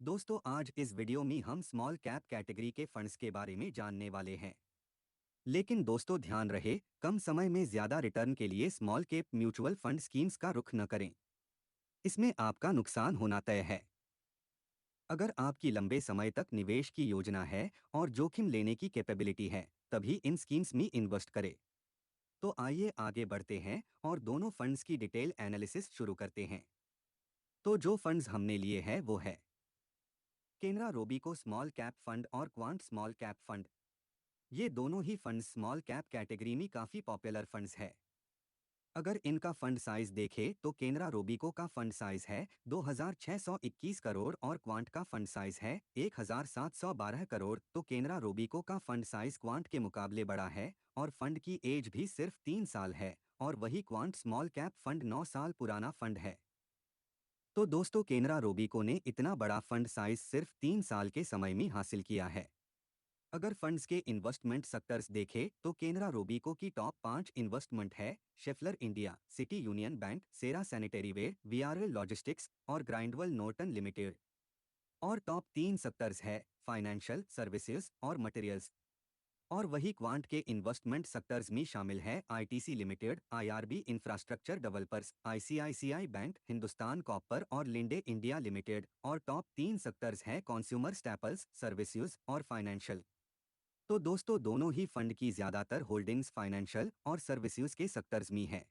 दोस्तों आज इस वीडियो में हम स्मॉल कैप कैटेगरी के फंड्स के बारे में जानने वाले हैं। लेकिन दोस्तों ध्यान रहे, कम समय में ज्यादा रिटर्न के लिए small cap mutual fund schemes का रुख न करें। इसमें आपका नुकसान होना तय है। अगर आपकी लंबे समय तक निवेश की योजना है और जोखिम लेने की कैपेबिलिटी है, तभी इन स्कीम्स में इन्वेस्ट करें। तो आइए आगे बढ़ते हैं और दोनों फंड्स की डिटेल एनालिसिस शुरू करते हैं। तो जो फंड्स हमने लिए हैं वो है केनरा रोबीको स्मॉल कैप फंड और क्वांट स्मॉल कैप फंड। ये दोनों ही फंड्स स्मॉल कैप कैटेगरी में काफ़ी पॉपुलर फंड्स है। अगर इनका फंड साइज देखें तो केनरा रोबीको का फंड साइज है 2621 करोड़ और क्वांट का फंड साइज है 1712 करोड़। तो केनरा रोबीको का फंड साइज क्वांट के मुकाबले बड़ा है और फंड की एज भी सिर्फ 3 साल है, और वही क्वांट स्मॉल कैप फंड 9 साल पुराना फंड है। तो दोस्तों केनरा रोबीको ने इतना बड़ा फंड साइज सिर्फ 3 साल के समय में हासिल किया है। अगर फंड्स के इन्वेस्टमेंट सेक्टर्स देखें तो केनरा रोबीको की टॉप 5 इन्वेस्टमेंट है Schaeffler India, City Union Bank, Cera sanitaryware, VRL logistics और ग्राइंडवेल नॉर्टन लिमिटेड। और टॉप 3 सेक्टर्स है फाइनेंशियल सर्विसेज और मटेरियल्स। और वही क्वांट के इन्वेस्टमेंट सेक्टर्स में शामिल है ITC limited, IRB infrastructure developers, ICICI bank, Hindustan copper और लिंडे इंडिया लिमिटेड। और टॉप 3 सेक्टर्स हैं कंज्यूमर स्टैपल्स, सर्विसेज और फाइनेंशियल। तो दोस्तों दोनों ही फंड की ज्यादातर होल्डिंग्स फाइनेंशियल और सर्विसेज के सेक्टर्स में है।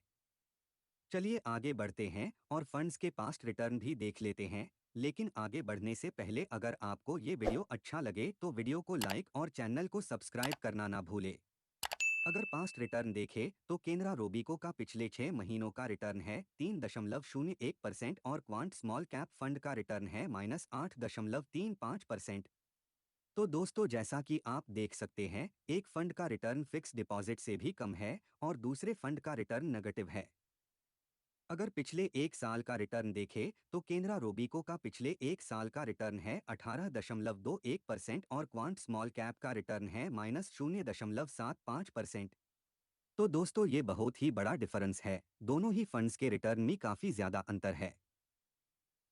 चलिए आगे बढ़ते हैं और फंड्स के पास्ट रिटर्न भी देख लेते हैं। लेकिन आगे बढ़ने से पहले अगर आपको ये वीडियो अच्छा लगे तो वीडियो को लाइक और चैनल को सब्सक्राइब करना ना भूले। अगर पास्ट रिटर्न देखें तो केनरा रोबीको का पिछले 6 महीनों का रिटर्न है 3.01% और क्वांट स्मॉल कैप फंड का रिटर्न है -8.35%। तो दोस्तों जैसा कि आप देख सकते हैं, एक फंड का रिटर्न फिक्स डिपॉजिट से भी कम है और दूसरे फंड का रिटर्न नेगेटिव है। अगर पिछले 1 साल का रिटर्न देखें तो केनरा रोबीको का पिछले 1 साल का रिटर्न है 18.21% और क्वांट स्मॉल कैप का रिटर्न है -0.75%। तो दोस्तों ये बहुत ही बड़ा डिफरेंस है, दोनों ही फंड्स के रिटर्न में काफ़ी ज़्यादा अंतर है।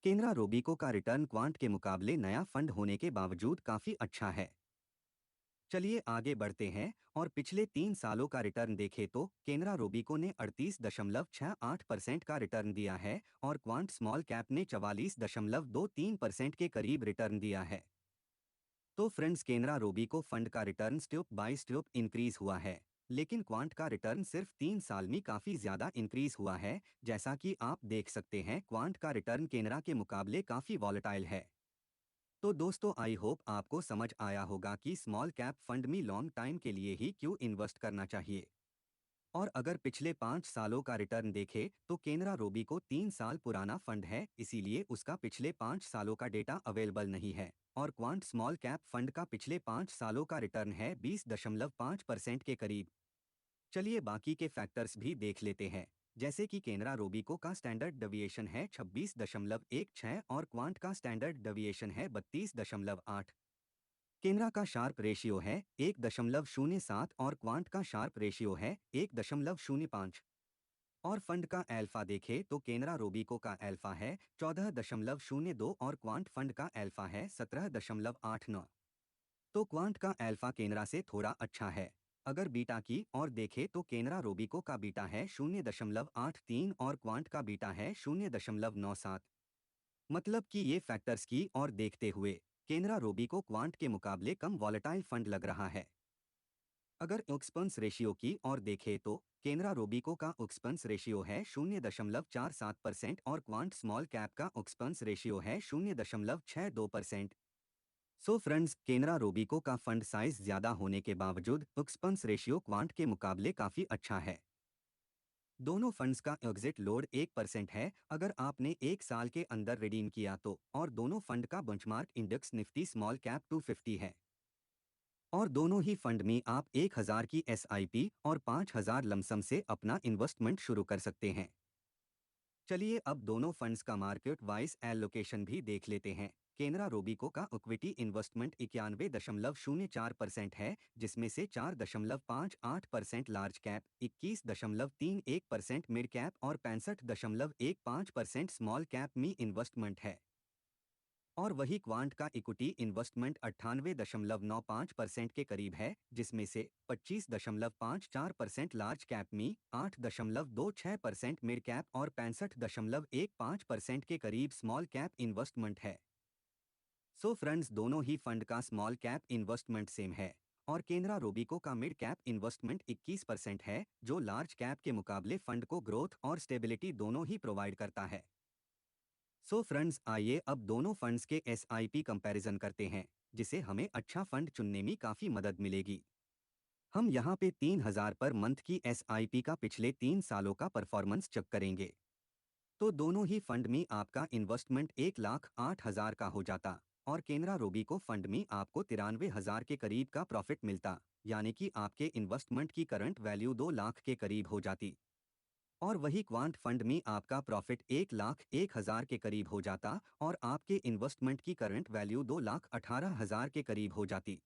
केनरा रोबीको का रिटर्न क्वांट के मुकाबले नया फंड होने के बावजूद काफ़ी अच्छा है। चलिए आगे बढ़ते हैं और पिछले 3 सालों का रिटर्न देखें तो केनरा रोबीको ने 38.68% का रिटर्न दिया है और क्वांट स्मॉल कैप ने 44.23% के करीब रिटर्न दिया है। तो फ्रेंड्स केनरा रोबीको फंड का return step by step increase हुआ है, लेकिन क्वांट का रिटर्न सिर्फ 3 साल में काफ़ी ज़्यादा इंक्रीज हुआ है। जैसा कि आप देख सकते हैं क्वांट का रिटर्न केनरा के मुकाबले काफ़ी वॉलेटाइल है। तो दोस्तों आई होप आपको समझ आया होगा कि स्मॉल कैप फंड में लॉन्ग टाइम के लिए ही क्यों इन्वेस्ट करना चाहिए। और अगर पिछले 5 सालों का रिटर्न देखें तो केनरा रोबीको 3 साल पुराना फंड है, इसीलिए उसका पिछले 5 सालों का डेटा अवेलेबल नहीं है। और क्वांट स्मॉल कैप फंड का पिछले 5 सालों का रिटर्न है 20.5% के करीब। चलिए बाकी के फैक्टर्स भी देख लेते हैं। जैसे कि केनरा रोबीको का स्टैंडर्ड डेविएशन है 26.16 और क्वांट का स्टैंडर्ड डेविएशन है 32.8। केनरा का शार्प रेशियो है 1.07 और क्वांट का शार्प रेशियो है 1.05। और फंड का एल्फा देखें तो केनरा रोबीको का एल्फा है 14.02 और क्वांट फंड का एल्फा है 17.89। तो क्वांट का एल्फा केनरा से थोड़ा अच्छा है। अगर बीटा की और देखें तो केनरा रोबीको का बीटा है 0.83 और क्वांट का बीटा है 0.97। मतलब कि ये फैक्टर्स की और देखते हुए केनरा रोबीको क्वांट के मुकाबले कम वॉलेटाइल फंड लग रहा है। अगर एक्सपेंस रेशियो की और देखें तो केनरा रोबीको का एक्सपेंस रेशियो है 0.47% और क्वांट स्मॉल कैप का एक्सपेंस रेशियो है 0.62%। सो फ्रेंड्स केनरा रोबीको का फंड साइज ज्यादा होने के बावजूद एक्सपेंस रेशियो क्वांट के मुकाबले काफी अच्छा है। दोनों फंड्स का एग्जिट लोड 1% है अगर आपने 1 साल के अंदर रिडीम किया तो, और दोनों फंड का benchmark index Nifty small cap 250 है। और दोनों ही फंड में आप 1000 की एसआईपी और 5000 लमसम से अपना इन्वेस्टमेंट शुरू कर सकते हैं। चलिए अब दोनों फंड्स का मार्केट वाइज एलोकेशन भी देख लेते हैं। केनरा रोबीको का इक्विटी इन्वेस्टमेंट 91.04% है, जिसमें से 4.58% लार्ज कैप, 21.31% मिड कैप और 65.15% स्मॉल कैप में इन्वेस्टमेंट है। और वही क्वांट का इक्विटी इन्वेस्टमेंट 98.95% के करीब है, जिसमें से 25.54% लार्ज कैप में, 8.26% मिड कैप और 65.15% के करीब स्मॉल कैप इन्वेस्टमेंट है। सो फ्रेंड्स, दोनों ही फंड का स्मॉल कैप इन्वेस्टमेंट सेम है और केनरा रोबीको का मिड कैप इन्वेस्टमेंट 21% है, जो लार्ज कैप के मुकाबले फंड को ग्रोथ और स्टेबिलिटी दोनों ही प्रोवाइड करता है। सो फ्रेंड्स, आइए अब दोनों फंड्स के एसआईपी कंपैरिजन करते हैं, जिसे हमें अच्छा फंड चुनने में काफ़ी मदद मिलेगी। हम यहाँ पे 3000 पर मंथ की एसआईपी का पिछले 3 सालों का परफॉर्मेंस चेक करेंगे। तो दोनों ही फंड में आपका इन्वेस्टमेंट 1,08,000 का हो जाता और केनरा रोबीको फंड में आपको 93,000 के करीब का प्रॉफिट मिलता, यानी कि आपके इन्वेस्टमेंट की करंट वैल्यू 2 लाख के करीब हो जाती। और वही क्वांट फंड में आपका प्रॉफिट 1,01,000 के करीब हो जाता और आपके इन्वेस्टमेंट की करंट वैल्यू 2,18,000 के करीब हो जाती।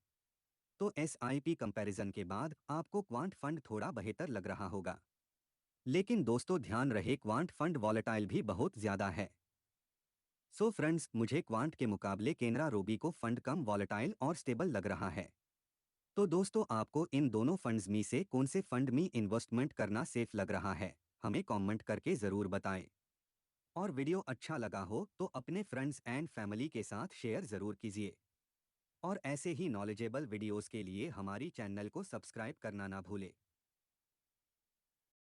तो एसआईपी कंपैरिजन के बाद आपको क्वांट फंड थोड़ा बेहतर लग रहा होगा। लेकिन दोस्तों, ध्यान रहे, क्वांट फंड वॉलेटाइल भी बहुत ज्यादा है। सो फ्रेंड्स, मुझे क्वांट के मुकाबले केनरा रोबीको फंड कम वॉलेटाइल और स्टेबल लग रहा है। तो दोस्तों, आपको इन दोनों फंड्स में से कौन से फंड में इन्वेस्टमेंट करना सेफ लग रहा है, हमें कमेंट करके ज़रूर बताएं। और वीडियो अच्छा लगा हो तो अपने फ्रेंड्स एंड फैमिली के साथ शेयर ज़रूर कीजिए। और ऐसे ही नॉलेजेबल वीडियोस के लिए हमारी चैनल को सब्सक्राइब करना ना भूलें।